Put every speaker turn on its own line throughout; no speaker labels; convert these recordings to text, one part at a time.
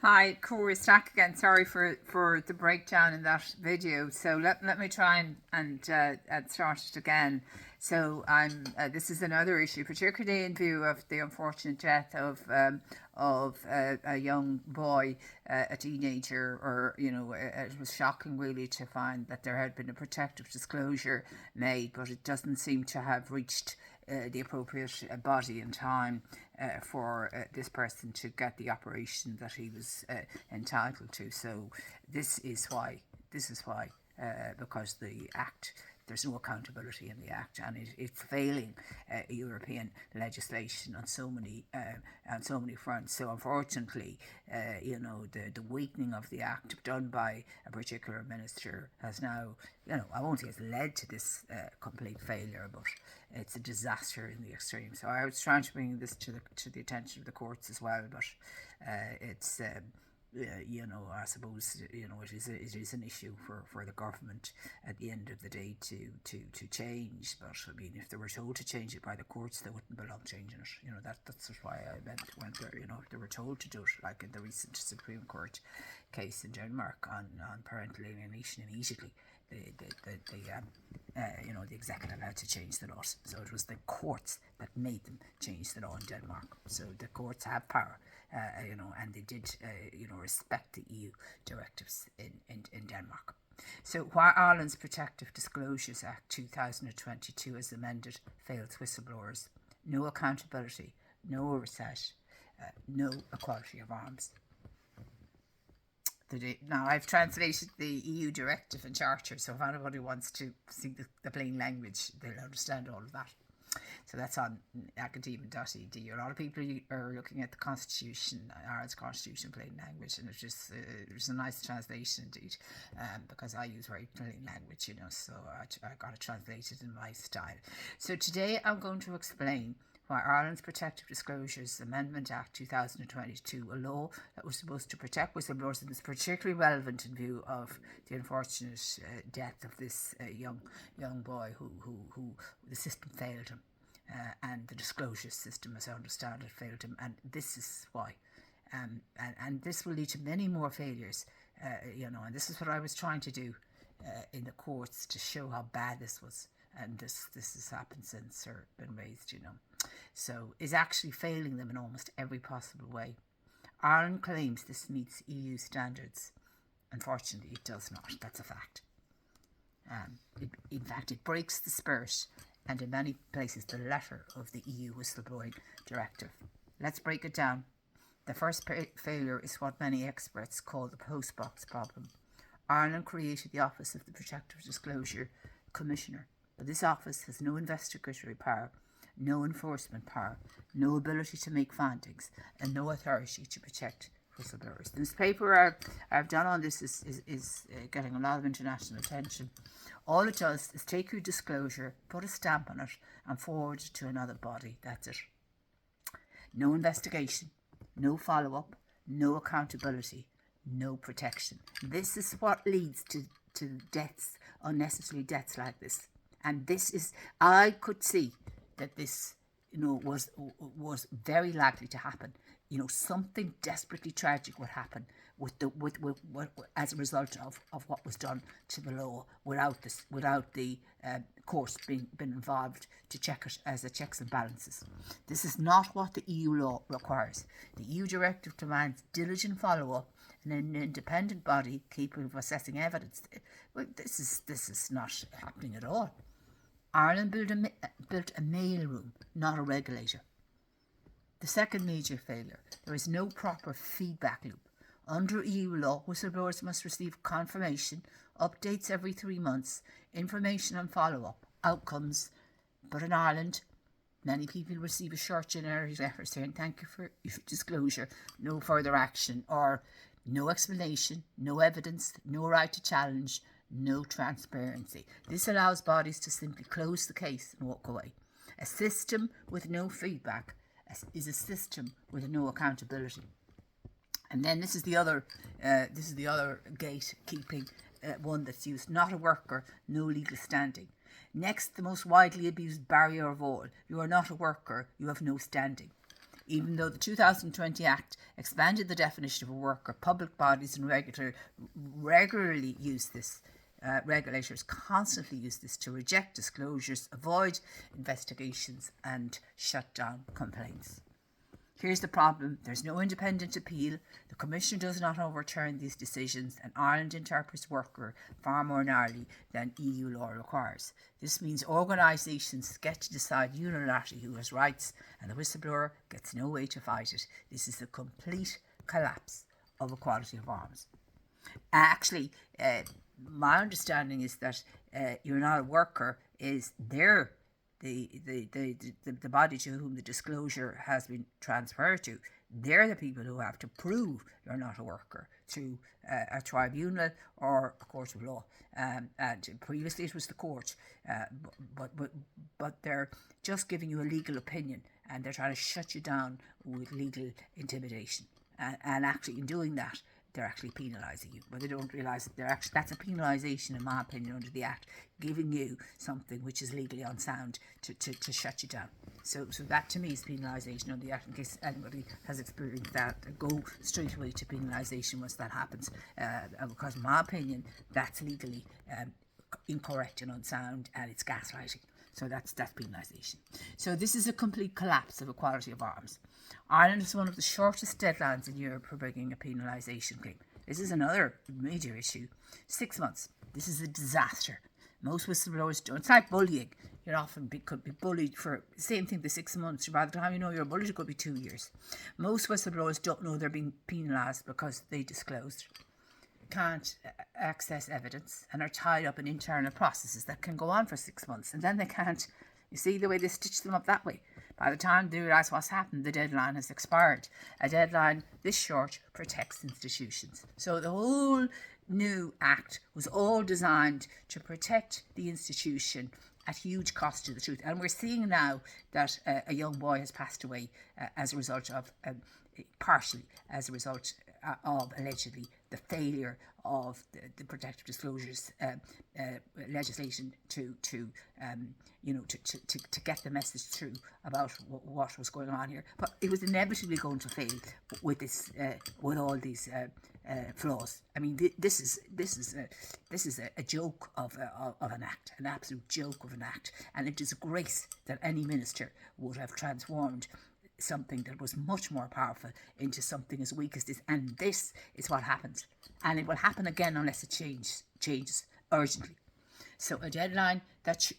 Hi, Corey Stack again. Sorry for the breakdown in that video. So let me try and start it again. So this is another issue, particularly in view of the unfortunate death of a young boy, a teenager, or it was shocking really to find that there had been a protective disclosure made, but it doesn't seem to have reached the appropriate body and time for this person to get the operation that he was entitled to. So this is why. Because the Act, there's no accountability in the Act, and it's failing European legislation on so many fronts. So unfortunately, the weakening of the Act done by a particular minister has now, I won't say it's led to this complete failure, but it's a disaster in the extreme. So I was trying to bring this to the attention of the courts as well, but it's. I suppose it is an issue for the government at the end of the day to change. But I mean, if they were told to change it by the courts, they wouldn't belong changing it. That's why I went there. If they were told to do it, like in the recent Supreme Court case in Denmark on parental alienation immediately. The executive had to change the laws. So it was the courts that made them change the law in Denmark. So the courts have power, and they did, respect the EU directives in Denmark. So while Ireland's Protective Disclosures Act 2022 as amended fails whistleblowers, no accountability, no oversight, no equality of arms. Now, I've translated the EU directive and charter, so if anybody wants to see the plain language, they'll understand all of that. So that's on academia.ed. A lot of people are looking at the Constitution, Ireland's Constitution, plain language, and it was a nice translation indeed, because I use very plain language, so I got it translated in my style. So today I'm going to explain why Ireland's Protective Disclosures Amendment Act 2022, a law that was supposed to protect whistleblowers, and is particularly relevant in view of the unfortunate death of this young boy who the system failed him, and the disclosure system, as I understand it, failed him, and this is why. And this will lead to many more failures, and this is what I was trying to do in the courts to show how bad this was. And this has happened since or been raised, So is actually failing them in almost every possible way. Ireland claims this meets EU standards. Unfortunately, it does not. That's a fact. In fact, it breaks the spirit and in many places the letter of the EU Whistleblowing Directive. Let's break it down. The first failure is what many experts call the postbox problem. Ireland created the Office of the Protective Disclosure Commissioner. But this office has no investigatory power, no enforcement power, no ability to make findings, and no authority to protect whistleblowers. This paper I've done on this is getting a lot of international attention. All it does is take your disclosure, put a stamp on it, and forward it to another body. That's it. No investigation, no follow-up, no accountability, no protection. This is what leads to deaths, unnecessary deaths like this. And this is, I could see that this, was very likely to happen. Something desperately tragic would happen with as a result of what was done to the law without the courts being involved to check it as a checks and balances. This is not what the EU law requires. The EU directive demands diligent follow-up and an independent body capable of assessing evidence. Well, this is not happening at all. Ireland built a mail room, not a regulator. The second major failure, there is no proper feedback loop. Under EU law, whistleblowers must receive confirmation, updates every 3 months, information and follow-up, outcomes. But in Ireland, many people receive a short generic letter saying thank you for your disclosure, no further action, or no explanation, no evidence, no right to challenge, no transparency. This allows bodies to simply close the case and walk away. A system with no feedback is a system with no accountability. And then this is the other gatekeeping one that's used. Not a worker, no legal standing. Next, the most widely abused barrier of all. You are not a worker, you have no standing. Even though the 2020 Act expanded the definition of a worker, public bodies and regularly use this. Regulators constantly use this to reject disclosures, avoid investigations and shut down complaints. Here's the problem: there's no independent appeal, the Commission does not overturn these decisions, and Ireland interprets worker far more narrowly than EU law requires. This means organisations get to decide unilaterally who has rights, and the whistleblower gets no way to fight it. This is the complete collapse of equality of arms. Actually, my understanding is that you're not a worker is the body to whom the disclosure has been transferred to. They're the people who have to prove you're not a worker through a tribunal or a court of law. And previously it was the court, but they're just giving you a legal opinion, and they're trying to shut you down with legal intimidation. And actually, in doing that, they're actually penalising you, but they don't realise that that's a penalisation, in my opinion, under the Act, giving you something which is legally unsound to shut you down. So that to me is penalisation under the Act. In case anybody has experienced that, go straight away to penalisation once that happens, because in my opinion, that's legally incorrect and unsound, and it's gaslighting. So that's penalisation. So this is a complete collapse of equality of arms. Ireland is one of the shortest deadlines in Europe for bringing a penalisation claim. This is another major issue. 6 months. This is a disaster. Most whistleblowers don't. It's like bullying. You often could be bullied for the same thing, the 6 months. By the time you know you're bullied, it could be 2 years. Most whistleblowers don't know they're being penalised because they disclosed, can't access evidence, and are tied up in internal processes that can go on for 6 months, and then they can't. You see the way they stitch them up that way. By the time they realise what's happened, the deadline has expired. A deadline this short protects institutions. So the whole new Act was all designed to protect the institution at huge cost to the truth. And we're seeing now that a young boy has passed away as a result of, partially as a result of allegedly the failure of the protective disclosures legislation to get the message through about what was going on here. But it was inevitably going to fail with this, with all these flaws. I mean, this is a joke of an Act, an absolute joke of an Act, and it is a grace that any minister would have transformed something that was much more powerful into something as weak as this. And this is what happens, and it will happen again unless it changes urgently. So a deadline that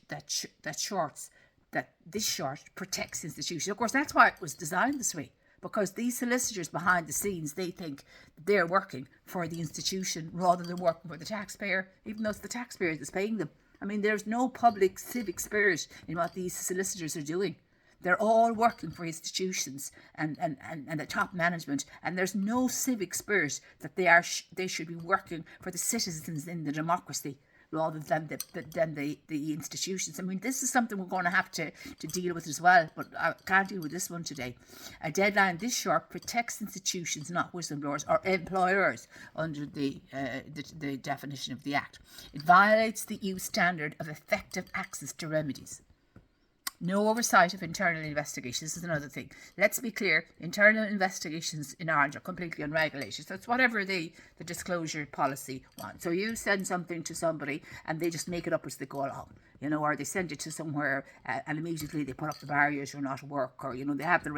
this short protects institutions. Of course, that's why it was designed this way, because these solicitors behind the scenes, they think they're working for the institution rather than working for the taxpayer, even though it's the taxpayer that's paying them. I mean, there's no public civic spirit in what these solicitors are doing. They're all working for institutions and the top management, and there's no civic spirit that they should be working for the citizens in the democracy rather than the institutions. I mean, this is something we're going to have to deal with as well, but I can't deal with this one today. A deadline this short protects institutions, not whistleblowers or employers, under the definition of the Act. It violates the EU standard of effective access to remedies. No oversight of internal investigations. This is another thing. Let's be clear, internal investigations in Ireland are completely unregulated. So it's whatever the disclosure policy wants. So you send something to somebody and they just make it up as they go along, or they send it to somewhere and immediately they put up the barriers, you're not at work, or, they have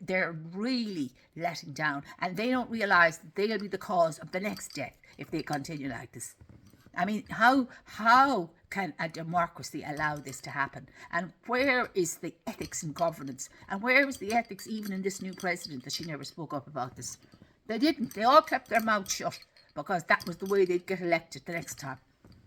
they're really letting down, and they don't realise that they'll be the cause of the next death if they continue like this. I mean, how can a democracy allow this to happen? And where is the ethics in governance? And where is the ethics even in this new president, that she never spoke up about this? They didn't. They all kept their mouths shut because that was the way they'd get elected the next time.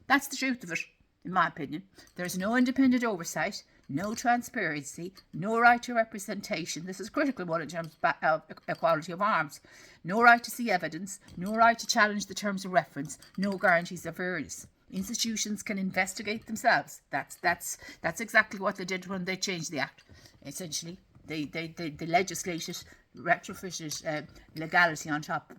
That's the truth of it, in my opinion. There's no independent oversight, no transparency, no right to representation. This is a critical one in terms of equality of arms. No right to see evidence, no right to challenge the terms of reference, no guarantees of fairness. Institutions can investigate themselves. That's exactly what they did when they changed the Act. Essentially, they legislated, retrofitted illegality on top of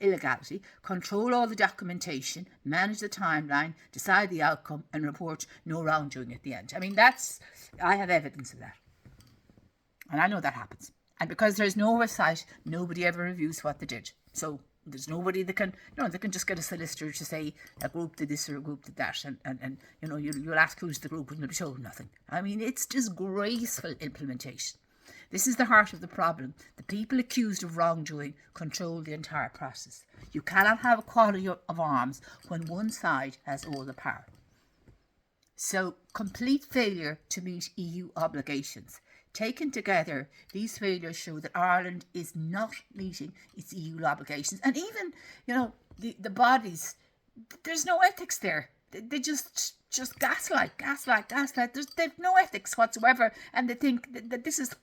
illegality, control all the documentation, manage the timeline, decide the outcome, and report no wrongdoing at the end. I mean, I have evidence of that. And I know that happens. And because there's no oversight, nobody ever reviews what they did. So there's nobody that can, they can just get a solicitor to say a group did this or a group did that. And you'll ask who's the group and they'll be told nothing. I mean, it's disgraceful implementation. This is the heart of the problem. The people accused of wrongdoing control the entire process. You cannot have equality of arms when one side has all the power. So, complete failure to meet EU obligations. Taken together, these failures show that Ireland is not meeting its EU obligations. And even, the bodies, there's no ethics there. They just gaslight. They've no ethics whatsoever. And they think that this is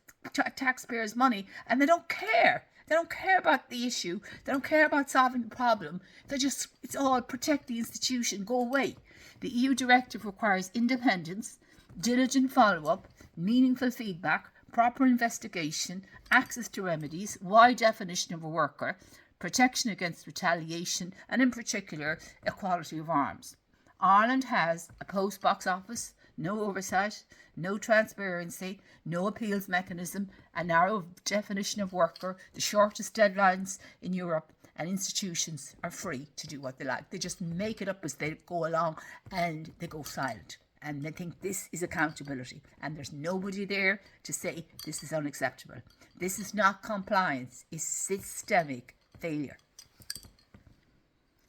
taxpayers' money, and they don't care. They don't care about the issue. They don't care about solving the problem. It's all protect the institution, go away. The EU directive requires independence, diligent follow-up, meaningful feedback, proper investigation, access to remedies, wide definition of a worker, protection against retaliation, and in particular, equality of arms. Ireland has a post box office, no oversight, no transparency, no appeals mechanism, a narrow definition of worker, the shortest deadlines in Europe, and institutions are free to do what they like. They just make it up as they go along and they go silent. And they think this is accountability. And there's nobody there to say this is unacceptable. This is not compliance. It's systemic failure.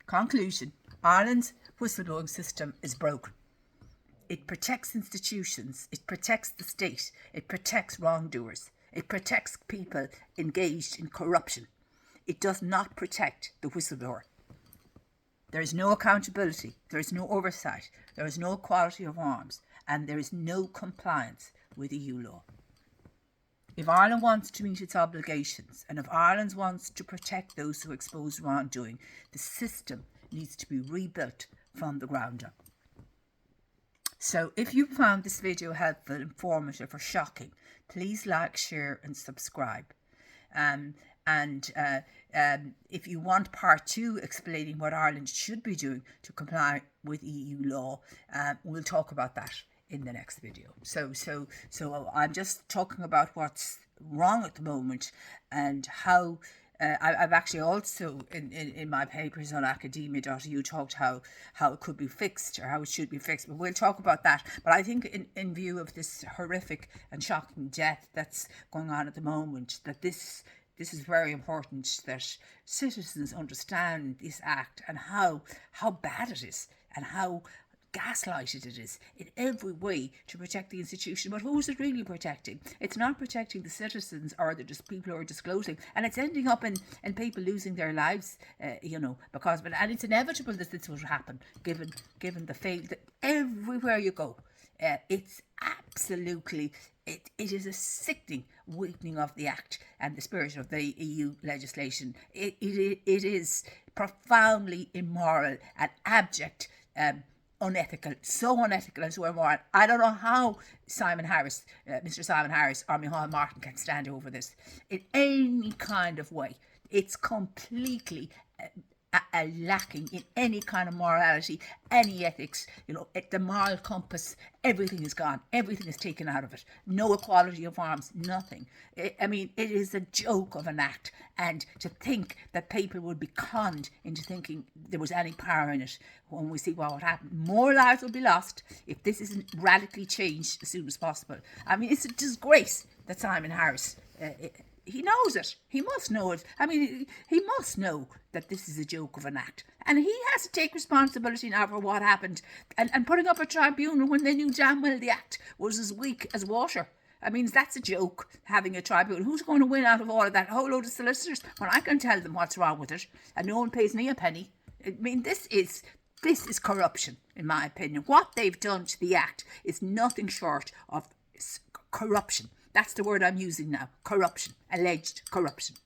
Conclusion. Ireland's whistleblowing system is broken. It protects institutions. It protects the state. It protects wrongdoers. It protects people engaged in corruption. It does not protect the whistleblower. There is no accountability. There is no oversight. There is no equality of arms. And there is no compliance with EU law. If Ireland wants to meet its obligations, and if Ireland wants to protect those who expose wrongdoing, the system needs to be rebuilt from the ground up. So if you found this video helpful, informative or shocking, please like, share and subscribe. If you want part 2 explaining what Ireland should be doing to comply with EU law, we'll talk about that in the next video. So I'm just talking about what's wrong at the moment and how I've actually also in my papers on academia.eu talked how it could be fixed or how it should be fixed, but we'll talk about that. But I think in view of this horrific and shocking death that's going on at the moment, that this is very important that citizens understand this act and how bad it is and how gaslighted it is in every way to protect the institution. But who is it really protecting? It's not protecting the citizens or the people who are disclosing, and it's ending up in people losing their lives, because and it's inevitable that this will happen given the fail that everywhere you go. It's absolutely, it is a sickening weakening of the Act and the spirit of the EU legislation. It is profoundly immoral and abject, unethical, so unethical and so immoral. I don't know how Mr. Simon Harris or Micheál Martin can stand over this in any kind of way. It's completely lacking in any kind of morality, any ethics. The moral compass, everything is gone. Everything is taken out of it. No equality of arms, nothing. It is a joke of an act. And to think that people would be conned into thinking there was any power in it when we see what would happen. More lives will be lost if this isn't radically changed as soon as possible. It's a disgrace that Simon Harris... he knows it. He must know it. He must know that this is a joke of an act. And he has to take responsibility now for what happened. And putting up a tribunal when they knew damn well the act was as weak as water. That's a joke, having a tribunal. Who's going to win out of all of that? A whole load of solicitors? Well, I can tell them what's wrong with it. And no one pays me a penny. This is corruption, in my opinion. What they've done to the act is nothing short of corruption. That's the word I'm using now. Corruption. Alleged corruption.